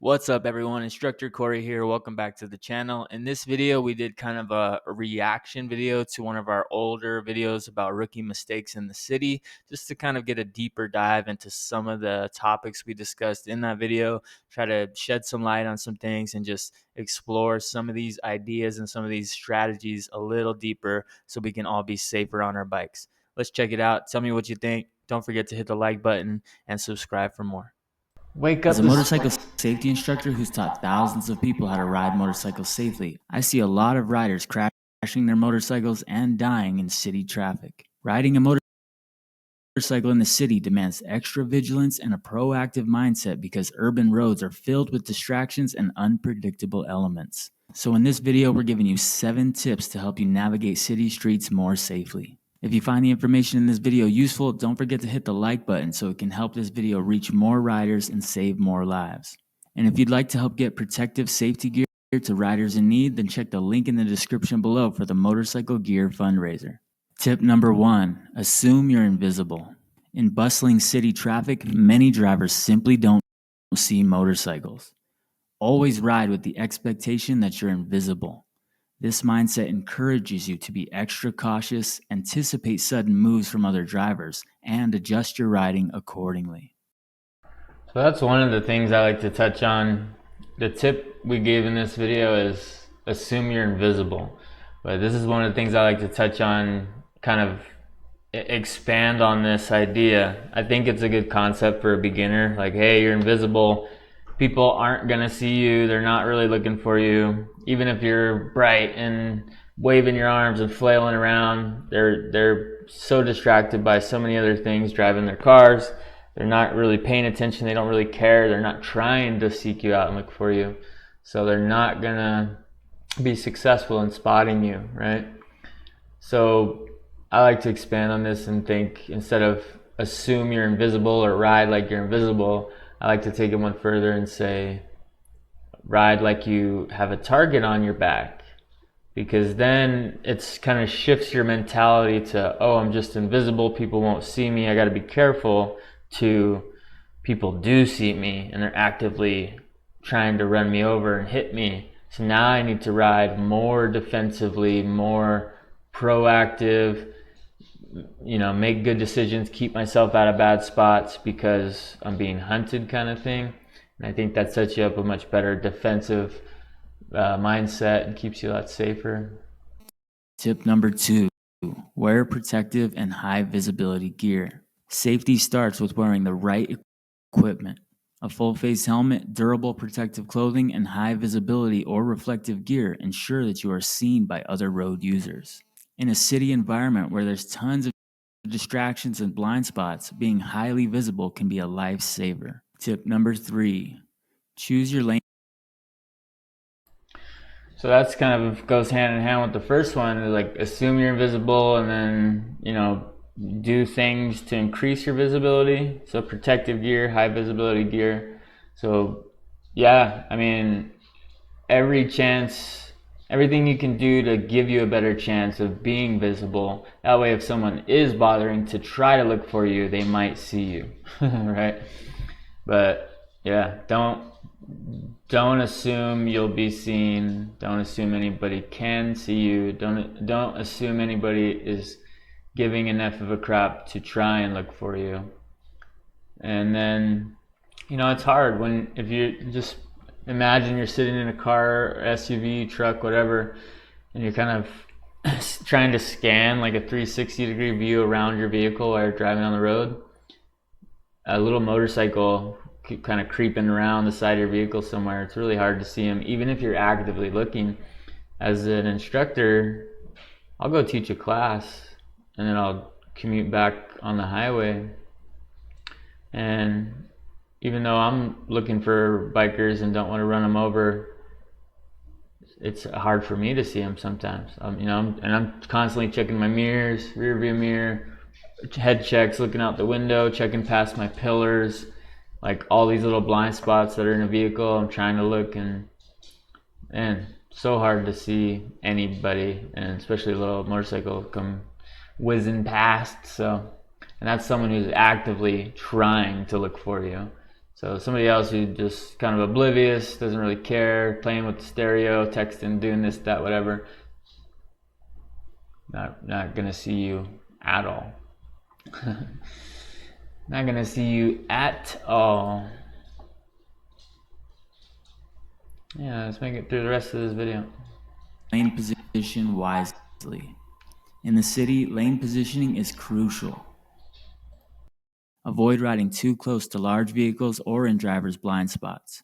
What's up, everyone? Instructor Cory here. Welcome back to the channel. In this video, we did kind of a reaction video to one of our older videos about rookie mistakes in the city, just to kind of get a deeper dive into some of the topics we discussed in that video, try to shed some light on some things and just explore some of these ideas and some of these strategies a little deeper so we can all be safer on our bikes. Let's check it out. Tell me what you think. Don't forget to hit the like button and subscribe for more. Wake up. As a motorcycle safety instructor who's taught thousands of people how to ride motorcycles safely, I see a lot of riders crashing their motorcycles and dying in city traffic. Riding a motorcycle in the city demands extra vigilance and a proactive mindset because urban roads are filled with distractions and unpredictable elements. So in this video, we're giving you 7 tips to help you navigate city streets more safely. If you find the information in this video useful, don't forget to hit the like button so it can help this video reach more riders and save more lives. And if you'd like to help get protective safety gear to riders in need, then check the link in the description below for the Motorcycle Gear fundraiser. Tip number 1, assume you're invisible. In bustling city traffic, many drivers simply don't see motorcycles. Always ride with the expectation that you're invisible. This mindset encourages you to be extra cautious, anticipate sudden moves from other drivers, and adjust your riding accordingly. So that's one of the things I like to touch on. The tip we gave in this video is assume you're invisible. But this is one of the things I like to touch on, kind of expand on this idea. I think it's a good concept for a beginner. Like, hey, you're invisible. People aren't gonna see you. They're not really looking for you. Even if you're bright and waving your arms and flailing around, they're so distracted by so many other things, driving their cars. They're not really paying attention. They don't really care. They're not trying to seek you out and look for you. So they're not gonna be successful in spotting you, right? So I like to expand on this and think, instead of assume you're invisible or ride like you're invisible, I like to take it one further and say, ride like you have a target on your back, because then it's kind of shifts your mentality to, oh, I'm just invisible, people won't see me, I got to be careful, to people do see me and they're actively trying to run me over and hit me. So now I need to ride more defensively, more proactive, make good decisions, keep myself out of bad spots because I'm being hunted, kind of thing. And I think that sets you up a much better defensive mindset and keeps you a lot safer. Tip number 2, wear protective and high visibility gear. Safety starts with wearing the right equipment. A full face helmet, durable protective clothing, and high visibility or reflective gear ensure that you are seen by other road users. In a city environment where there's tons of distractions and blind spots, being highly visible can be a lifesaver. Tip number 3, choose your lane. So that's kind of goes hand in hand with the first one, like assume you're invisible and then, do things to increase your visibility. So protective gear, high visibility gear. So yeah, I mean, everything you can do to give you a better chance of being visible. That way, if someone is bothering to try to look for you, they might see you, right? But yeah, don't assume you'll be seen. Don't assume anybody can see you. Don't assume anybody is giving enough of a crap to try and look for you. And then, it's hard if you just imagine you're sitting in a car, SUV, truck, whatever, and you're kind of trying to scan like a 360-degree view around your vehicle while you're driving on the road. A little motorcycle kind of creeping around the side of your vehicle somewhere, it's really hard to see them, even if you're actively looking. As an instructor, I'll go teach a class, and then I'll commute back on the highway. And even though I'm looking for bikers and don't want to run them over, it's hard for me to see them sometimes. I'm constantly checking my mirrors, rear view mirror, head checks, looking out the window, checking past my pillars, like all these little blind spots that are in a vehicle. I'm trying to look, and so hard to see anybody, and especially a little motorcycle come whizzing past. And that's someone who's actively trying to look for you. So somebody else who just kind of oblivious, doesn't really care, playing with the stereo, texting, doing this, that, whatever, not gonna see you at all. Not gonna see you at all. Yeah, let's make it through the rest of this video. Lane position wisely. In the city, lane positioning is crucial. Avoid riding too close to large vehicles or in drivers' blind spots.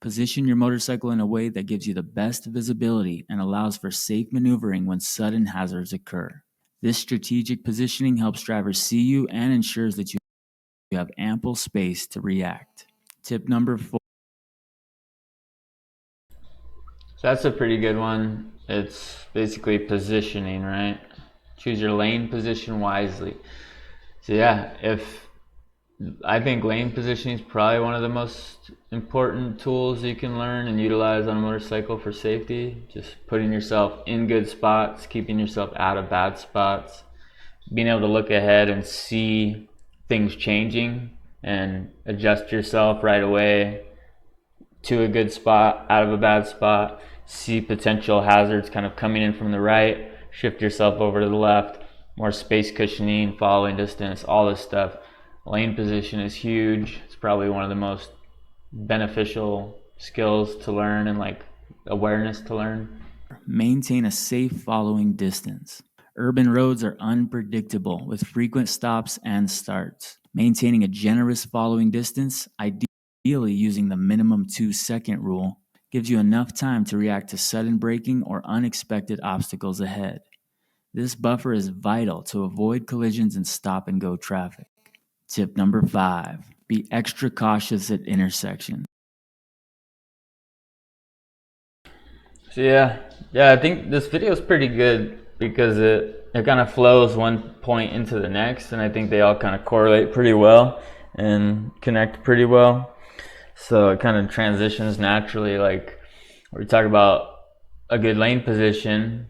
Position your motorcycle in a way that gives you the best visibility and allows for safe maneuvering when sudden hazards occur. This strategic positioning helps drivers see you and ensures that you have ample space to react. Tip number 4. So that's a pretty good one. It's basically positioning, right? Choose your lane position wisely. So yeah, I think lane positioning is probably one of the most important tools you can learn and utilize on a motorcycle for safety. Just putting yourself in good spots, keeping yourself out of bad spots, being able to look ahead and see things changing and adjust yourself right away to a good spot, out of a bad spot, see potential hazards kind of coming in from the right, shift yourself over to the left, more space cushioning, following distance, all this stuff. Lane position is huge. It's probably one of the most beneficial skills to learn and like awareness to learn. Maintain a safe following distance. Urban roads are unpredictable with frequent stops and starts. Maintaining a generous following distance, ideally using the minimum 2-second rule, gives you enough time to react to sudden braking or unexpected obstacles ahead. This buffer is vital to avoid collisions and stop-and-go traffic. Tip number 5. Be extra cautious at intersections. So yeah, I think this video is pretty good because it kind of flows one point into the next, and I think they all kind of correlate pretty well and connect pretty well. So it kind of transitions naturally. Like we talk about a good lane position,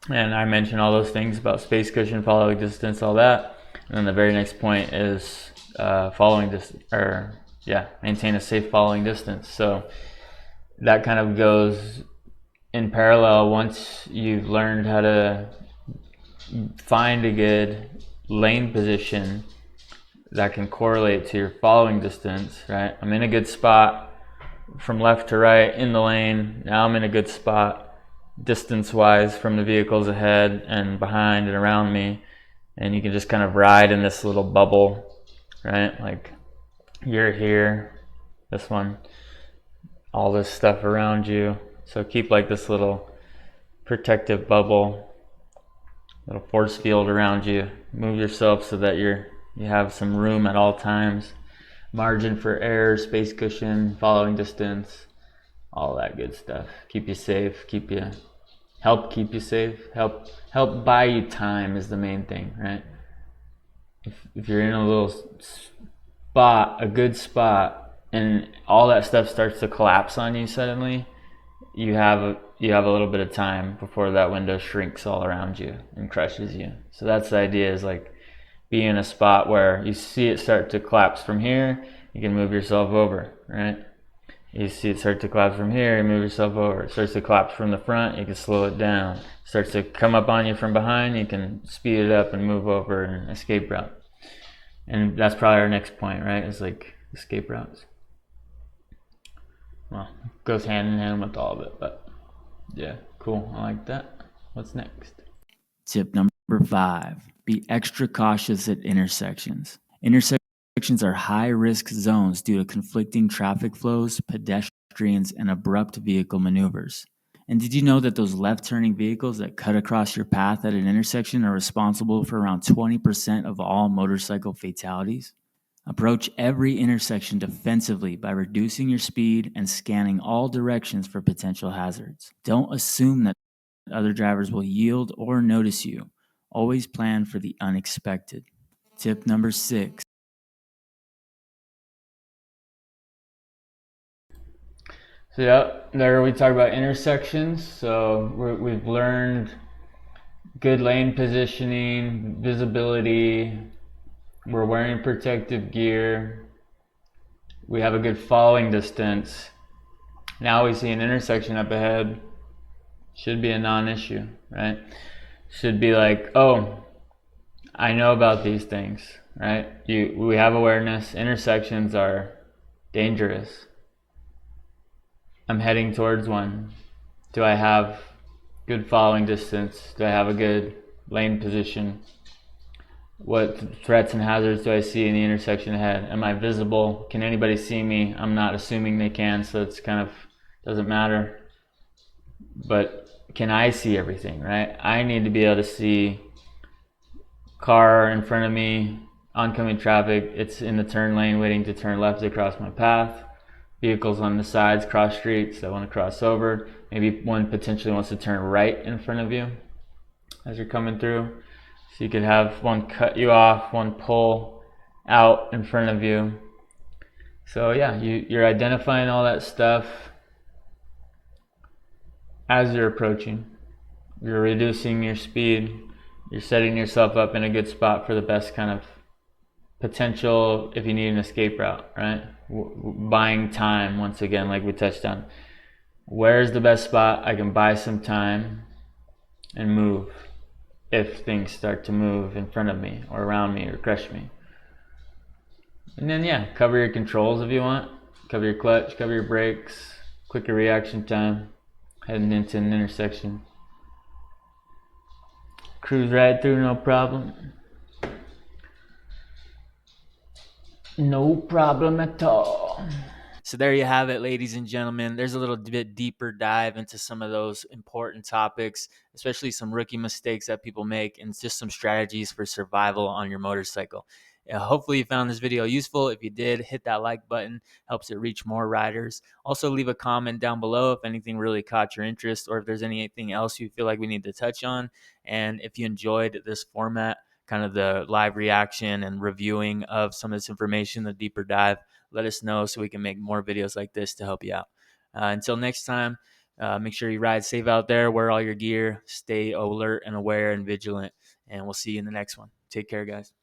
and I mentioned all those things about space cushion, following distance, all that. And then the very next point is maintain a safe following distance. So that kind of goes in parallel. Once you've learned how to find a good lane position that can correlate to your following distance, right? I'm in a good spot from left to right in the lane. Now I'm in a good spot distance wise from the vehicles ahead and behind and around me, and you can just kind of ride in this little bubble, right? Like you're here, this one, all this stuff around you. So keep like this little protective bubble, little force field around you. Move yourself so that you have some room at all times, margin for error, space cushion, following distance, all that good stuff. Keep you safe, help keep you safe, help buy you time is the main thing, right? If you're in a little spot, a good spot, and all that stuff starts to collapse on you suddenly, you have a little bit of time before that window shrinks all around you and crushes you. So that's the idea, is like be in a spot where you see it start to collapse from here, you can move yourself over, right? You see it start to collapse from here, you move yourself over. It starts to collapse from the front, you can slow it down. It starts to come up on you from behind, you can speed it up and move over and escape route. And that's probably our next point, right? Is like escape routes. Well, it goes hand in hand with all of it, but yeah, cool. I like that. What's next? Tip number 5. Be extra cautious at intersections. Intersections are high-risk zones due to conflicting traffic flows, pedestrians, and abrupt vehicle maneuvers. And did you know that those left-turning vehicles that cut across your path at an intersection are responsible for around 20% of all motorcycle fatalities? Approach every intersection defensively by reducing your speed and scanning all directions for potential hazards. Don't assume that other drivers will yield or notice you. Always plan for the unexpected. Tip number 6. So yeah, there we talk about intersections. So we've learned good lane positioning, visibility. We're wearing protective gear. We have a good following distance. Now we see an intersection up ahead. Should be a non-issue, right? Should be like, oh, I know about these things, right? We have awareness. Intersections are dangerous. I'm heading towards one. Do I have good following distance? Do I have a good lane position? What threats and hazards do I see in the intersection ahead? Am I visible? Can anybody see me? I'm not assuming they can, so it's kind of doesn't matter. But can I see everything, right? I need to be able to see car in front of me, oncoming traffic, it's in the turn lane waiting to turn left across my path. Vehicles on the sides, cross streets that want to cross over. Maybe one potentially wants to turn right in front of you as you're coming through. So you could have one cut you off, one pull out in front of you. So yeah, you're identifying all that stuff as you're approaching. You're reducing your speed. You're setting yourself up in a good spot for the best kind of potential if you need an escape route, right? Buying time, once again, like we touched on. Where's the best spot I can buy some time and move if things start to move in front of me or around me or crush me? And then yeah, cover your controls if you want. Cover your clutch, cover your brakes, quicker reaction time, heading into an intersection. Cruise right through, no problem. No problem at all. So there you have it, ladies and gentlemen. There's a little bit deeper dive into some of those important topics, especially some rookie mistakes that people make and just some strategies for survival on your motorcycle. Hopefully you found this video useful. If you did, hit that like button. Helps it reach more riders. Also leave a comment down below if anything really caught your interest or if there's anything else you feel like we need to touch on. And if you enjoyed this format, kind of the live reaction and reviewing of some of this information, the deeper dive, let us know so we can make more videos like this to help you out. Until next time, make sure you ride safe out there, wear all your gear, stay alert and aware and vigilant, and we'll see you in the next one. Take care, guys.